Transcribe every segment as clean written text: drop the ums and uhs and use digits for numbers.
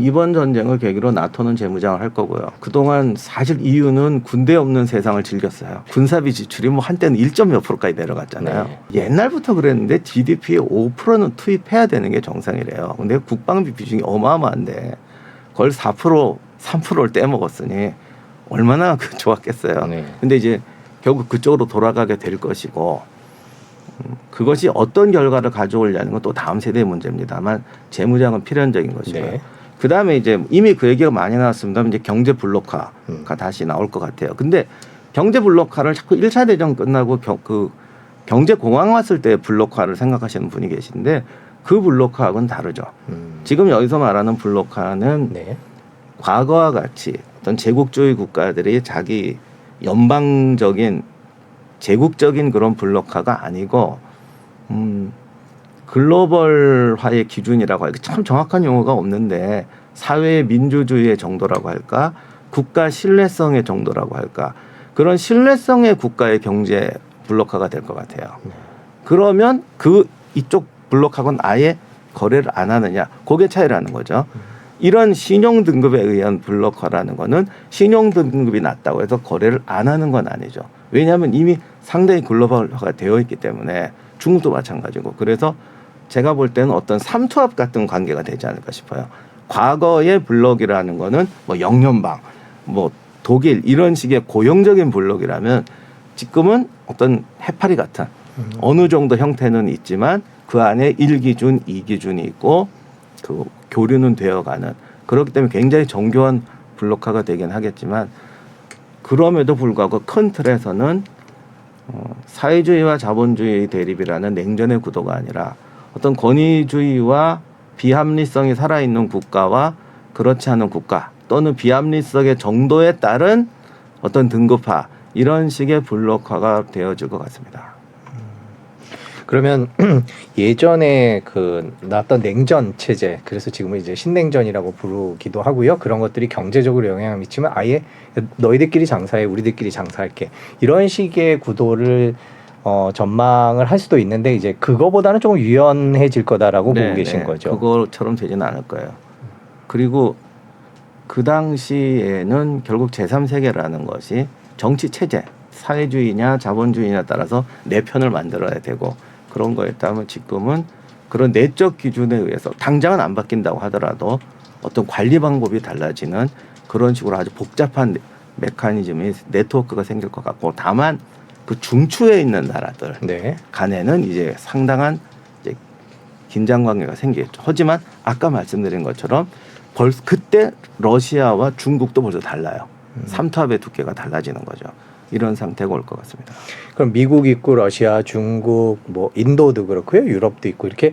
이번 전쟁을 계기로 나토는 재무장을 할 거고요. 그동안 사실 EU는 군대 없는 세상을 즐겼어요. 군사비 지출이 뭐 한때는 1몇 %까지 내려갔잖아요. 네. 옛날부터 그랬는데 GDP의 5%는 투입해야 되는 게 정상이래요. 근데 국방비 비중이 어마어마한데 그걸 4%, 3%를 떼먹었으니 얼마나 좋았겠어요. 네. 근데 이제 결국 그쪽으로 돌아가게 될 것이고 그것이 어떤 결과를 가져오려는 건 또 다음 세대의 문제입니다만 재무장은 필연적인 것이고요. 네. 그다음에 이제 이미 그 얘기가 많이 나왔습니다. 이제 경제 블록화가 다시 나올 것 같아요. 근데 경제 블록화를 자꾸 1차 대전 끝나고 그 경제 공황 왔을 때 블록화를 생각하시는 분이 계신데 그 블록화하고는 다르죠. 지금 여기서 말하는 블록화는 네. 과거와 같이 어떤 제국주의 국가들이 자기 연방적인 제국적인 그런 블록화가 아니고 글로벌화의 기준이라고 할까 참 정확한 용어가 없는데 사회의 민주주의의 정도라고 할까 국가 신뢰성의 정도라고 할까 그런 신뢰성의 국가의 경제 블록화가 될 것 같아요. 그러면 이쪽 블록하고는 아예 거래를 안 하느냐 그게 차이라는 거죠. 이런 신용 등급에 의한 블록화라는 거는 신용 등급이 낮다고 해서 거래를 안 하는 건 아니죠. 왜냐하면 이미 상당히 글로벌화가 되어 있기 때문에 중국도 마찬가지고 그래서 제가 볼 때는 어떤 삼투압 같은 관계가 되지 않을까 싶어요. 과거의 블록이라는 거는 뭐 영연방, 뭐 독일 이런 식의 고용적인 블록이라면 지금은 어떤 해파리 같은 어느 정도 형태는 있지만 그 안에 1기준, 2기준이 있고 그 교류는 되어가는 그렇기 때문에 굉장히 정교한 블록화가 되긴 하겠지만 그럼에도 불구하고 큰 틀에서는 사회주의와 자본주의 대립이라는 냉전의 구도가 아니라 어떤 권위주의와 비합리성이 살아있는 국가와 그렇지 않은 국가 또는 비합리성의 정도에 따른 어떤 등급화 이런 식의 블록화가 되어질 것 같습니다. 그러면 예전에 그 나왔던 냉전 체제, 그래서 지금은 이제 신냉전이라고 부르기도 하고요. 그런 것들이 경제적으로 영향을 미치면 아예 너희들끼리 장사해, 우리들끼리 장사할게 이런 식의 구도를 전망을 할 수도 있는데 이제 그거보다는 조금 유연해질 거다라고 보고 계신 거죠. 그거처럼 되지는 않을 거예요. 그리고 그 당시에는 결국 제3세계라는 것이 정치 체제, 사회주의냐 자본주의냐에 따라서 내 편을 만들어야 되고 그런 거였다면 지금은 그런 내적 기준에 의해서 당장은 안 바뀐다고 하더라도 어떤 관리 방법이 달라지는 그런 식으로 아주 복잡한 메커니즘이 네트워크가 생길 것 같고 다만 그 중추에 있는 나라들 네. 간에는 이제 상당한 이제 긴장 관계가 생기겠죠. 하지만 아까 말씀드린 것처럼 벌써 그때 러시아와 중국도 벌써 달라요. 삼투압의 두께가 달라지는 거죠. 이런 상태가 올 것 같습니다. 그럼 미국 있고 러시아, 중국, 뭐 인도도 그렇고요, 유럽도 있고 이렇게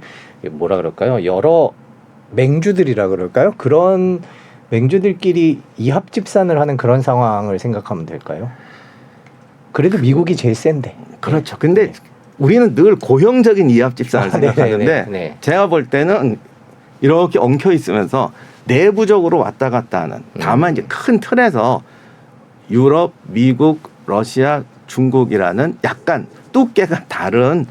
뭐라 그럴까요? 여러 맹주들이라 그럴까요? 그런 맹주들끼리 이합집산을 하는 그런 상황을 생각하면 될까요? 그래도 미국이 제일 센데. 그렇죠. 근데 우리는 늘 고형적인 이합집산을 생각하는데 네. 제가 볼 때는 이렇게 엉켜 있으면서 내부적으로 왔다 갔다 하는 다만 이제 큰 틀에서 유럽, 미국, 러시아, 중국이라는 약간 두께가 다른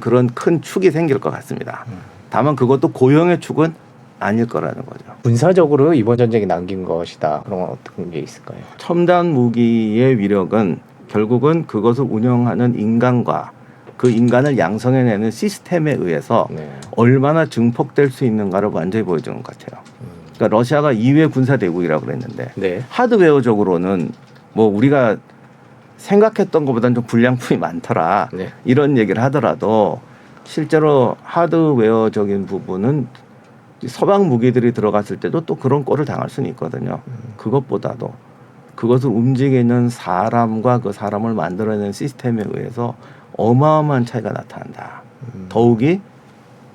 그런 큰 축이 생길 것 같습니다. 다만 그것도 고형의 축은 아닐 거라는 거죠. 군사적으로 이번 전쟁이 남긴 것이다. 그런 건 어떤 게 있을까요? 첨단 무기의 위력은 결국은 그것을 운영하는 인간과 그 인간을 양성해내는 시스템에 의해서 얼마나 증폭될 수 있는가를 완전히 보여주는 것 같아요. 그러니까 러시아가 2회 군사대국이라고 그랬는데 하드웨어적으로는 뭐 우리가 생각했던 것보다는 좀 불량품이 많더라 이런 얘기를 하더라도 실제로 하드웨어적인 부분은 서방 무기들이 들어갔을 때도 또 그런 꼴을 당할 수는 있거든요. 그것보다도 그것을 움직이는 사람과 그 사람을 만들어내는 시스템에 의해서 어마어마한 차이가 나타난다. 더욱이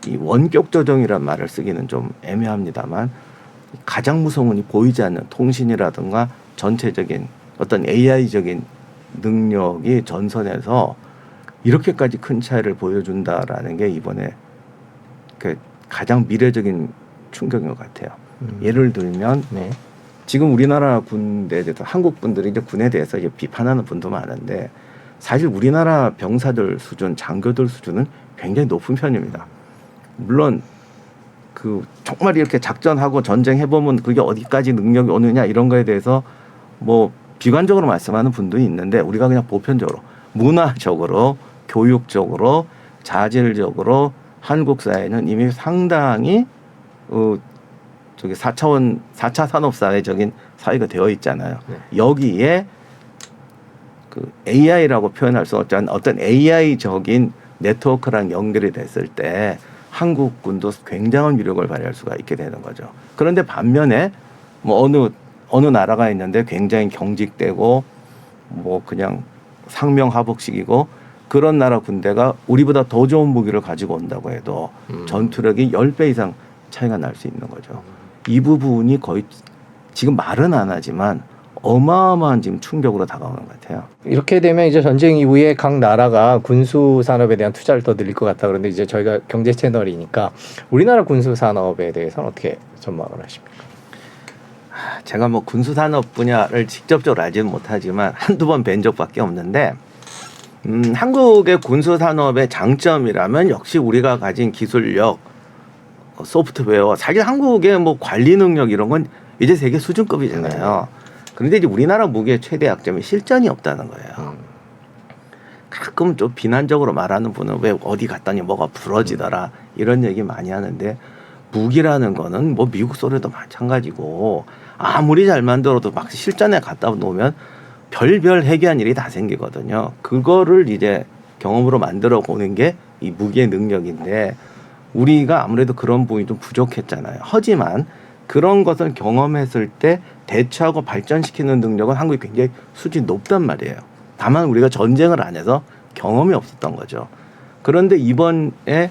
이 원격 조정이란 말을 쓰기는 좀 애매합니다만 가장 무서운 건 보이지 않는 통신이라든가 전체적인 어떤 AI적인 능력이 전선에서 이렇게까지 큰 차이를 보여준다라는 게 이번에 그 가장 미래적인 충격인 것 같아요. 예를 들면 지금 우리나라 군대에 대해서 한국 분들이 이제 군에 대해서 이제 비판하는 분도 많은데 사실 우리나라 병사들 수준, 장교들 수준은 굉장히 높은 편입니다. 물론 그 정말 이렇게 작전하고 전쟁해 보면 그게 어디까지 능력이 오느냐 이런 거에 대해서 뭐 비관적으로 말씀하는 분도 있는데 우리가 그냥 보편적으로 문화적으로 교육적으로 자질적으로 한국 사회는 이미 상당히 저기 4차 산업사회적인 사회가 되어 있잖아요. 네. 여기에 그 AI라고 표현할 수 없지만 어떤 AI적인 네트워크랑 연결이 됐을 때 한국군도 굉장한 위력을 발휘할 수가 있게 되는 거죠. 그런데 반면에 뭐 어느 나라가 있는데 굉장히 경직되고 뭐 그냥 상명하복식이고 그런 나라 군대가 우리보다 더 좋은 무기를 가지고 온다고 해도 전투력이 10배 이상 차이가 날 수 있는 거죠. 이 부분이 거의 지금 말은 안 하지만 어마어마한 지금 충격으로 다가오는 것 같아요. 이렇게 되면 이제 전쟁 이후에 각 나라가 군수 산업에 대한 투자를 더 늘릴 것 같다. 그런데 이제 저희가 경제 채널이니까 우리나라 군수 산업에 대해서는 어떻게 전망을 하십니까? 제가 뭐 군수 산업 분야를 직접적으로 알지는 못하지만 한두 번 뵌 적밖에 없는데 한국의 군수 산업의 장점이라면 역시 우리가 가진 기술력, 소프트웨어, 사실 한국의 뭐 관리 능력 이런 건 이제 세계 수준급이잖아요. 그런데 이제 우리나라 무기의 최대 약점이 실전이 없다는 거예요. 가끔 좀 비난적으로 말하는 분은 왜 어디 갔더니 뭐가 부러지더라 이런 얘기 많이 하는데 무기라는 거는 뭐 미국 소리도 마찬가지고 아무리 잘 만들어도 막 실전에 갖다 놓으면 별별 해괴한 일이 다 생기거든요. 그거를 이제 경험으로 만들어 보는 게 이 무기의 능력인데 우리가 아무래도 그런 부분이 좀 부족했잖아요. 하지만 그런 것을 경험했을 때 대처하고 발전시키는 능력은 한국이 굉장히 수준이 높단 말이에요. 다만 우리가 전쟁을 안 해서 경험이 없었던 거죠. 그런데 이번에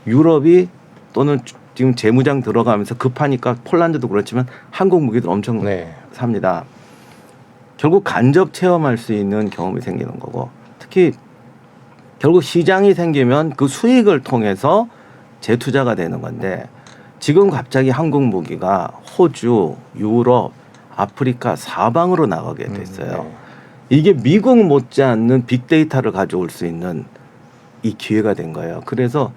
유럽이 또는 지금 재무장 들어가면서 급하니까 폴란드도 그렇지만 한국 무기들 엄청 삽니다. 결국 간접 체험할 수 있는 경험이 생기는 거고 특히 결국 시장이 생기면 그 수익을 통해서 재투자가 되는 건데 지금 갑자기 한국 무기가 호주, 유럽, 아프리카 사방으로 나가게 됐어요. 이게 미국 못지않는 빅데이터를 가져올 수 있는 이 기회가 된 거예요. 그래서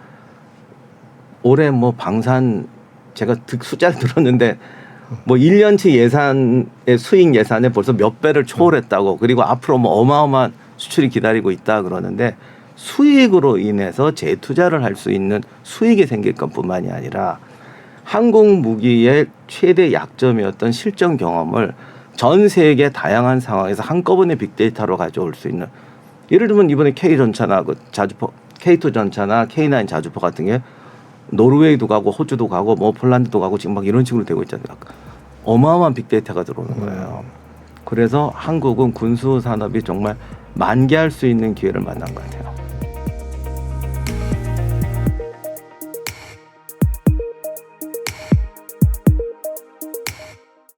올해 뭐 방산 제가 숫자를 들었는데 뭐 1년치 예산의 수익 예산에 벌써 몇 배를 초월했다고 그리고 앞으로 뭐 어마어마한 수출이 기다리고 있다 그러는데 수익으로 인해서 재투자를 할 수 있는 수익이 생길 것뿐만이 아니라 한국 무기의 최대 약점이었던 실전 경험을 전 세계 다양한 상황에서 한꺼번에 빅데이터로 가져올 수 있는 예를 들면 이번에 K전차나 그 자주포 K2 전차나 K9 자주포 같은 게 노르웨이도 가고 호주도 가고 뭐 폴란드도 가고 지금 막 이런 식으로 되고 있잖아요. 어마어마한 빅데이터가 들어오는 거예요. 그래서 한국은 군수 산업이 정말 만개할 수 있는 기회를 만난 것 같아요.